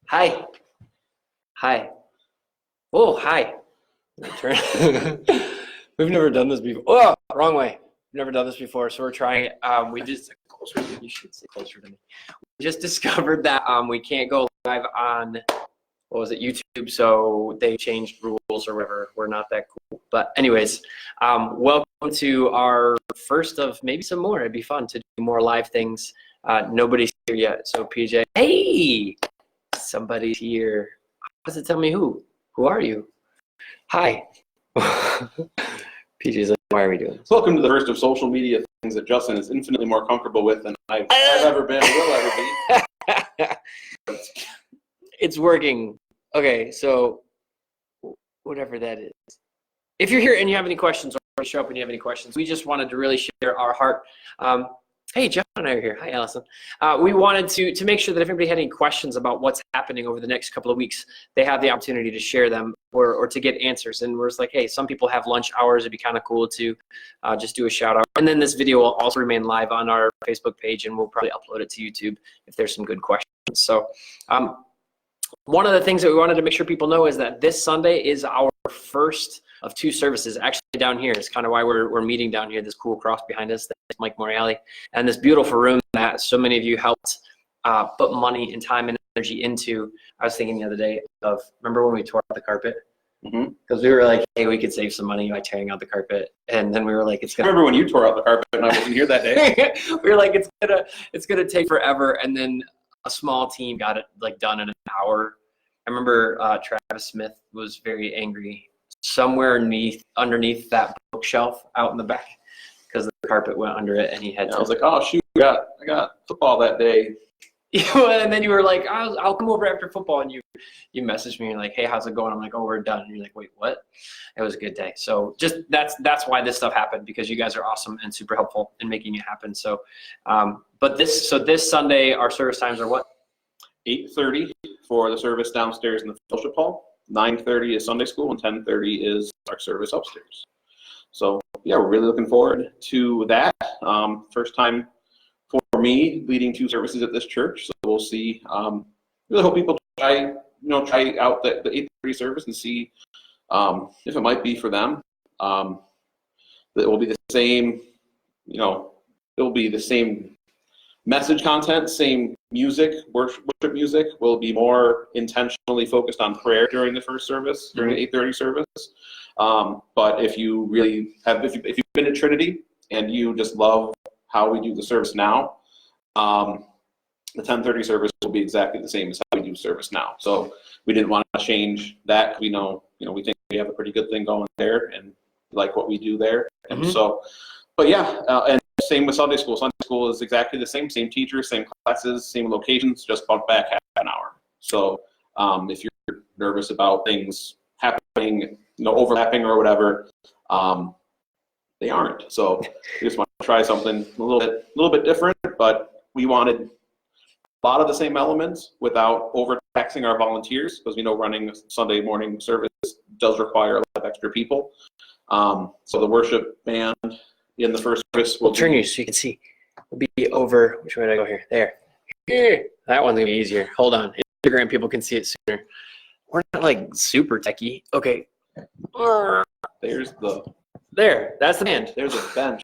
Hi. Hi. Oh, hi. We've never done this before. Oh, wrong way. We've never done this before, so we're trying it. You should sit closer to me. We just discovered that we can't go live on, YouTube, so they changed rules or whatever. We're not that cool. But anyways, welcome to our first of maybe some more. It'd be fun to do more live things. Nobody's here yet, so PJ. Hey! Somebody's here. How does it tell me who? Who are you? Hi. PJ's like, why are we doing this? Welcome to the first of social media things that Justin is infinitely more comfortable with than I've ever been or will ever be. It's working. Okay, so whatever that is. If you're here and you have any questions, or show up and you have any questions, we just wanted to really share our heart. Hey, John and I are here. Hi, Allison. We wanted to make sure that if anybody had any questions about what's happening over the next couple of weeks, they have the opportunity to share them or to get answers. And we're just like, hey, some people have lunch hours. It'd be kind of cool to just do a shout out. And then this video will also remain live on our Facebook page, and we'll probably upload it to YouTube if there's some good questions. So one of the things that we wanted to make sure people know is that this Sunday is our first of two services actually down here. It's kind of why we're meeting down here, this cool cross behind us. That's Mike Morreale, and this beautiful room that so many of you helped put money and time and energy into. I was thinking the other day of, remember when we tore out the carpet? Because we were like, hey, we could save some money by tearing out the carpet, and then we were like, I remember when you tore out the carpet and I wasn't here that day. We were like, it's gonna take forever, and then a small team got it like done in an hour. I remember Travis Smith was very angry somewhere underneath that bookshelf out in the back because the carpet went under it, and he had. I was like, oh shoot, I got football that day. And then you were like, I'll come over after football, and you messaged me and you're like, hey, how's it going? I'm like, oh, we're done. And you're like, wait, what? It was a good day. So just that's why this stuff happened, because you guys are awesome and super helpful in making it happen. So but this Sunday our service times are what? 8:30 for the service downstairs in the fellowship hall. 9:30 is Sunday school, and 10:30 is our service upstairs. So yeah, we're really looking forward to that. First time for me leading two services at this church, so we'll see. Really hope people try out the 8:30 service and see if it might be for them. That will be the same, it will be the same message content, same music, worship music. Will be more intentionally focused on prayer during the first service, during the 8:30 service. But if you really have, if you've been to Trinity and you just love how we do the service now, the 10:30 service will be exactly the same as how we do service now. So we didn't want to change that. We know, we think we have a pretty good thing going there, and like what we do there. And so, but yeah, and same with Sunday school. Sunday school is exactly the same teachers, same classes, same locations, just bumped back half an hour. So if you're nervous about things happening, overlapping or whatever, they aren't. So we just want to try something a little bit different, but we wanted a lot of the same elements without overtaxing our volunteers, because we know running a Sunday morning service does require a lot of extra people. So the worship band in the first service will turn you so you can see. We'll be over. Which way did I go here? There. That one's gonna be easier. Hold on. Instagram people can see it sooner. We're not like super techie. Okay. There's that's the band. There's a bench.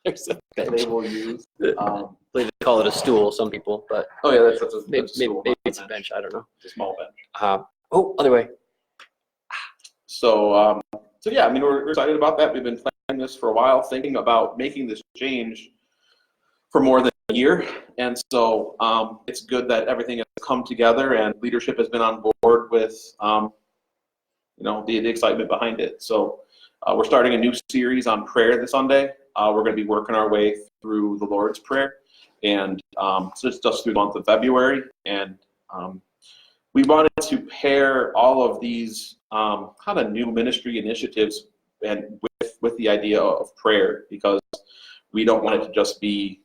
There's a bench. They will use. I believe they call it a stool, some people, but oh yeah, that's maybe stool, it's a bench. I don't know. It's a small bench. Other way. So yeah, we're excited about that. We've been planning this for a while, thinking about making this change for more than a year, and so it's good that everything has come together and leadership has been on board with the excitement behind it. So we're starting a new series on prayer this Sunday. We're going to be working our way through the Lord's Prayer, and so it's just through the month of February, and we wanted to pair all of these kind of new ministry initiatives and with the idea of prayer, because we don't want it to just be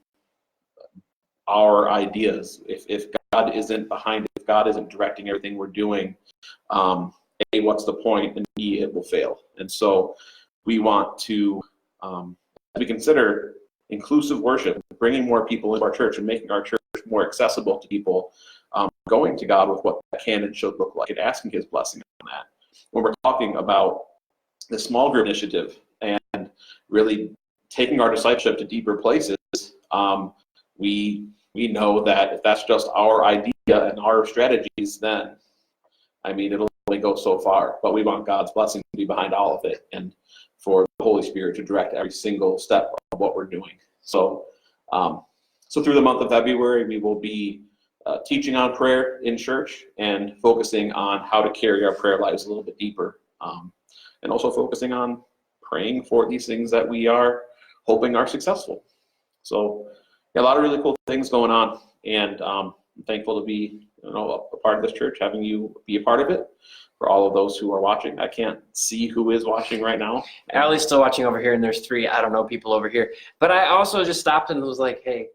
our ideas. If God isn't behind it, if God isn't directing everything we're doing, A, what's the point, and B, it will fail. And so we want to, we consider inclusive worship, bringing more people into our church and making our church more accessible to people. going to God with what that can and should look like and asking his blessing on that. When we're talking about the small group initiative and really taking our discipleship to deeper places, we know that if that's just our idea and our strategies, then I mean, it'll only go so far, but we want God's blessing to be behind all of it and for the Holy Spirit to direct every single step of what we're doing. So, so through the month of February, we will be teaching on prayer in church and focusing on how to carry our prayer lives a little bit deeper, and also focusing on praying for these things that we are hoping are successful. So, yeah, a lot of really cool things going on, and I'm thankful to be a part of this church, having you be a part of it. For all of those who are watching, I can't see who is watching right now. Allie's still watching over here, and there's 3, I don't know, people over here. But I also just stopped and was like, hey,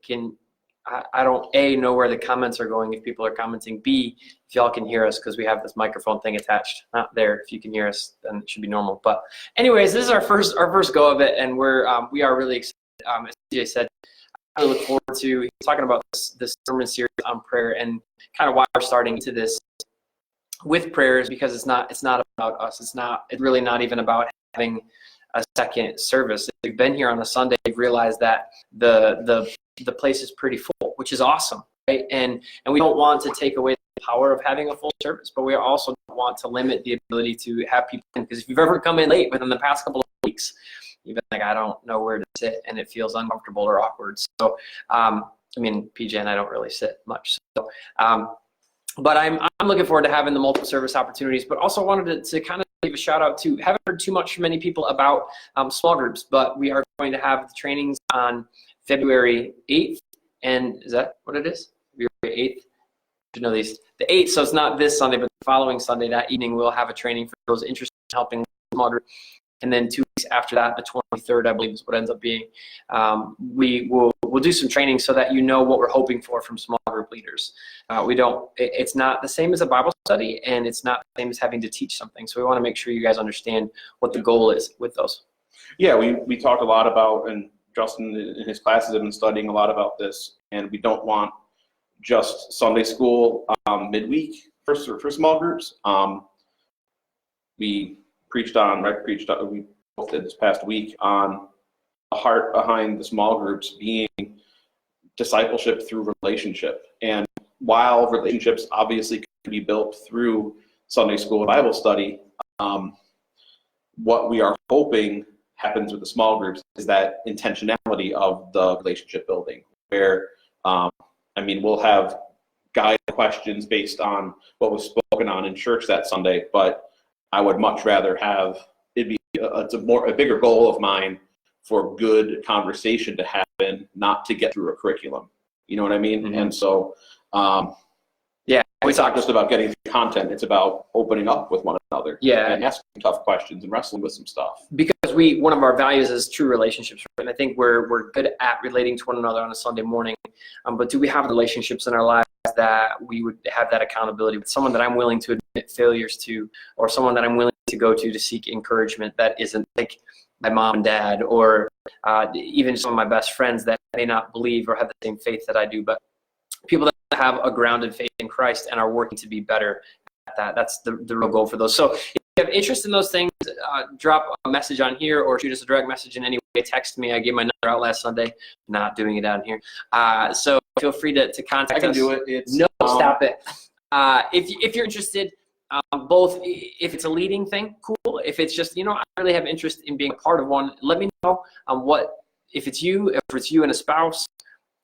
I don't, A, know where the comments are going if people are commenting. B, if y'all can hear us, because we have this microphone thing attached. Not there. If you can hear us, then it should be normal. But anyways, this is our first go of it, and we are really excited. As TJ said, I look forward to talking about this sermon series on prayer and kind of why we're starting into this with prayers, because it's not about us. It's really not even about having a second service. If you've been here on a Sunday, you've realized that the place is pretty full, which is awesome, right? And we don't want to take away the power of having a full service, but we also don't want to limit the ability to have people in, because if you've ever come in late within the past couple of weeks, you've been like, I don't know where to sit, and it feels uncomfortable or awkward. So, I mean, PJ and I don't really sit much. So, but I'm looking forward to having the multiple service opportunities, but also wanted to kind of give a shout out to, haven't heard too much from many people about small groups, but we are going to have the trainings on February 8th. And is that what it is? February 8th? You know these. The 8th, so it's not this Sunday, but the following Sunday, that evening, we'll have a training for those interested in helping small group. And then 2 weeks after that, the 23rd, I believe is what ends up being, we'll do some training so that you know what we're hoping for from small group leaders. It's not the same as a Bible study, and it's not the same as having to teach something. So we want to make sure you guys understand what the goal is with those. Yeah, we talked a lot about, and Justin in his classes have been studying a lot about this, and we don't want just Sunday school midweek for small groups. We both did this past week on the heart behind the small groups being discipleship through relationship. And while relationships obviously can be built through Sunday school and Bible study, what we are hoping happens with the small groups is that intentionality of the relationship building, where we'll have guide questions based on what was spoken on in church that Sunday, but I would much rather have it's a bigger goal of mine for good conversation to happen, not to get through a curriculum. You know what I mean? Mm-hmm. And so, it's not just about getting the content; it's about opening up with one another, and asking tough questions and wrestling with some stuff. Because one of our values is true relationships, right? And I think we're good at relating to one another on a Sunday morning. But do we have relationships in our lives that we would have that accountability with, someone that I'm willing to admit failures to, or someone that I'm willing to go to seek encouragement that isn't like my mom and dad, or even some of my best friends that may not believe or have the same faith that I do, but people that have a grounded faith in Christ and are working to be better at that. That's the real goal for those. So if you have interest in those things, drop a message on here or shoot us a direct message in any way. Text me. I gave my number out last Sunday. Not doing it down here. So feel free to contact us. I can do it. Stop it. If you're interested, both, if it's a leading thing, cool. If it's just, I really have interest in being a part of one, let me know if it's you and a spouse,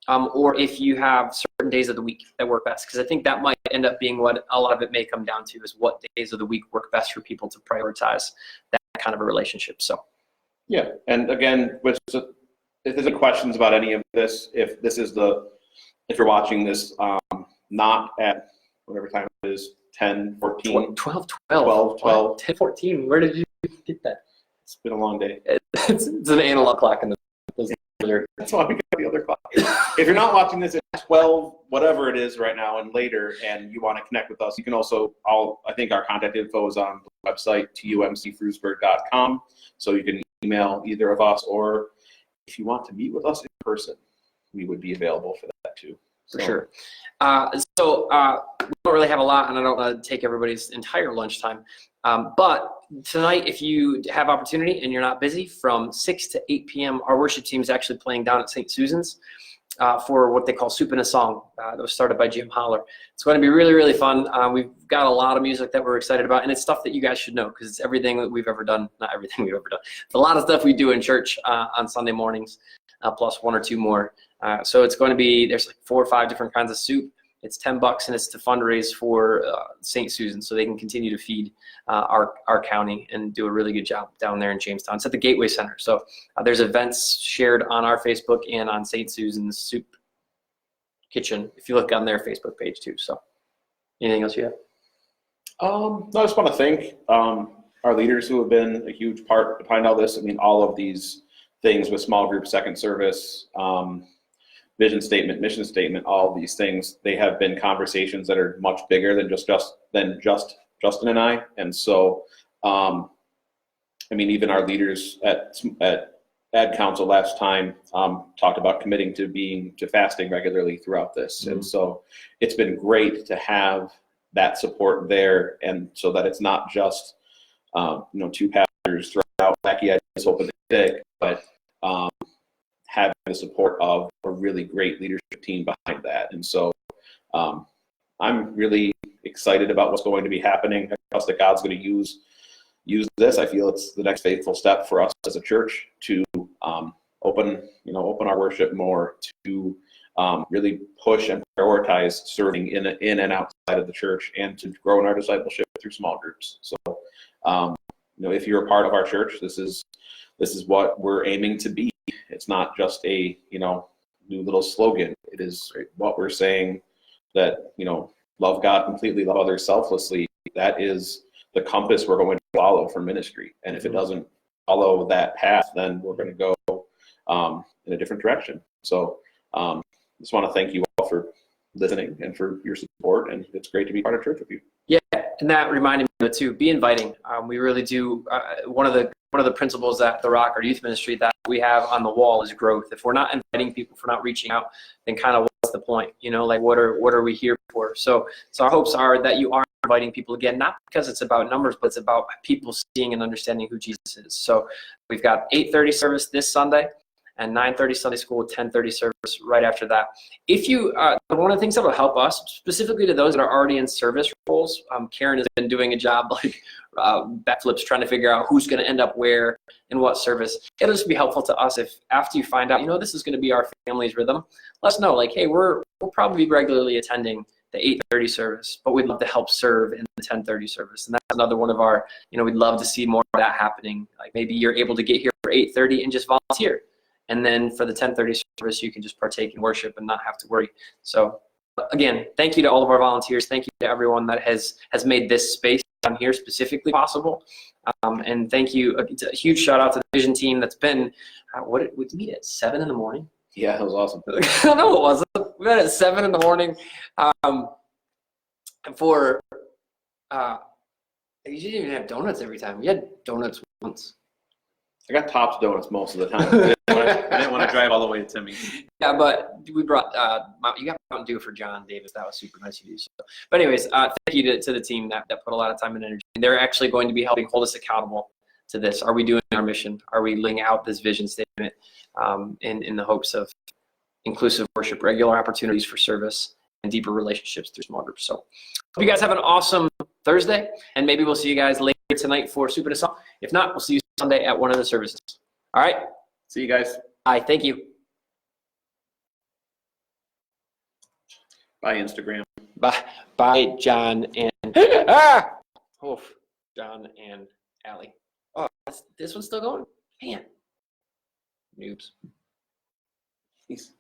or if you have certain days of the week that work best. Because I think that might end up being what a lot of it may come down to, is what days of the week work best for people to prioritize that kind of a relationship. So, yeah. And again, if there's any questions about any of this, if you're watching this not at whatever time it is, 10, 14, 12, 10, 14. Where did you get that? It's been a long day. It's an analog clock in the That's why we got the other clock. If you're not watching this at 12, whatever it is right now and later, and you want to connect with us, you can also, I think our contact info is on the website, tumcfrewsburg.com. So you can email either of us, or if you want to meet with us in person, we would be available for that too. For sure. So we don't really have a lot, and I don't want to take everybody's entire lunchtime. But tonight, if you have opportunity and you're not busy, from 6 to 8 p.m., our worship team is actually playing down at St. Susan's for what they call Soup and a Song. That was started by Jim Holler. It's going to be really, really fun. We've got a lot of music that we're excited about, and it's stuff that you guys should know because it's everything that we've ever done. Not everything we've ever done. It's a lot of stuff we do in church on Sunday mornings, plus one or two more. So it's going to be, there's like 4 or 5 different kinds of soup. It's $10 and it's to fundraise for St. Susan so they can continue to feed our county and do a really good job down there in Jamestown. It's at the Gateway Center. So there's events shared on our Facebook and on St. Susan's Soup Kitchen if you look on their Facebook page too. So anything else you have? No, I just want to thank our leaders who have been a huge part behind all this. I mean, all of these things with small group, second service, vision statement, mission statement, all of these things, they have been conversations that are much bigger than just Justin and I. And so, I mean, even our leaders at Ad Council last time talked about committing to fasting regularly throughout this. Mm-hmm. And so it's been great to have that support there, and so that it's not just, 2 pastors throwing out wacky ideas, hoping they stick, but having the support of a really great leadership team behind that. And so I'm really excited about what's going to be happening. I trust that God's going to use this. I feel it's the next faithful step for us as a church to open our worship more, to really push and prioritize serving in and outside of the church, and to grow in our discipleship through small groups. So if you're a part of our church, this is what we're aiming to be. It's not just a, new little slogan. It is what we're saying, that, love God completely, love others selflessly. That is the compass we're going to follow for ministry. And if it doesn't follow that path, then we're going to go in a different direction. So I just want to thank you all for listening and for your support. And it's great to be part of church with you. Yeah, and that reminded me too, be inviting. We really do. One of the principles at the Rock, our youth ministry, that we have on the wall is growth. If we're not inviting people, if we're not reaching out, then kind of what's the point? What are we here for? So our hopes are that you are inviting people again, not because it's about numbers, but it's about people seeing and understanding who Jesus is. So we've got 8:30 service this Sunday, and 9:30 Sunday school, 10:30 service right after that. If you, one of the things that will help us, specifically to those that are already in service roles, Karen has been doing a job like backflips trying to figure out who's going to end up where in what service. It'll just be helpful to us if after you find out, this is going to be our family's rhythm, let us know, like, hey, we'll probably be regularly attending the 8:30 service, but we'd love to help serve in the 10:30 service. And that's another one of our, we'd love to see more of that happening. Like maybe you're able to get here for 8:30 and just volunteer. And then for the 10:30 service, you can just partake in worship and not have to worry. So again, thank you to all of our volunteers. Thank you to everyone that has made this space down here specifically possible. And thank you. It's a huge shout out to the vision team that's been, we meet at 7 in the morning? Yeah, that was awesome. No, it wasn't. We met at 7 in the morning for, you didn't even have donuts every time. We had donuts once. I got Tops Donuts most of the time. I didn't want to drive all the way to Timmy. Yeah, but we brought, you got Mountain Dew for John Davis. That was super nice of you. So, but anyways, thank you to the team that put a lot of time and energy. They're actually going to be helping hold us accountable to this. Are we doing our mission? Are we laying out this vision statement in the hopes of inclusive worship, regular opportunities for service, and deeper relationships through small groups? So hope you guys have an awesome Thursday, and maybe we'll see you guys later tonight for Soup and a Song. If not, we'll see you Sunday at one of the services. All right? See you guys. Bye. Thank you. Bye, Instagram. Bye, John and John and Allie. Oh, this one's still going? Man. Noobs. Peace.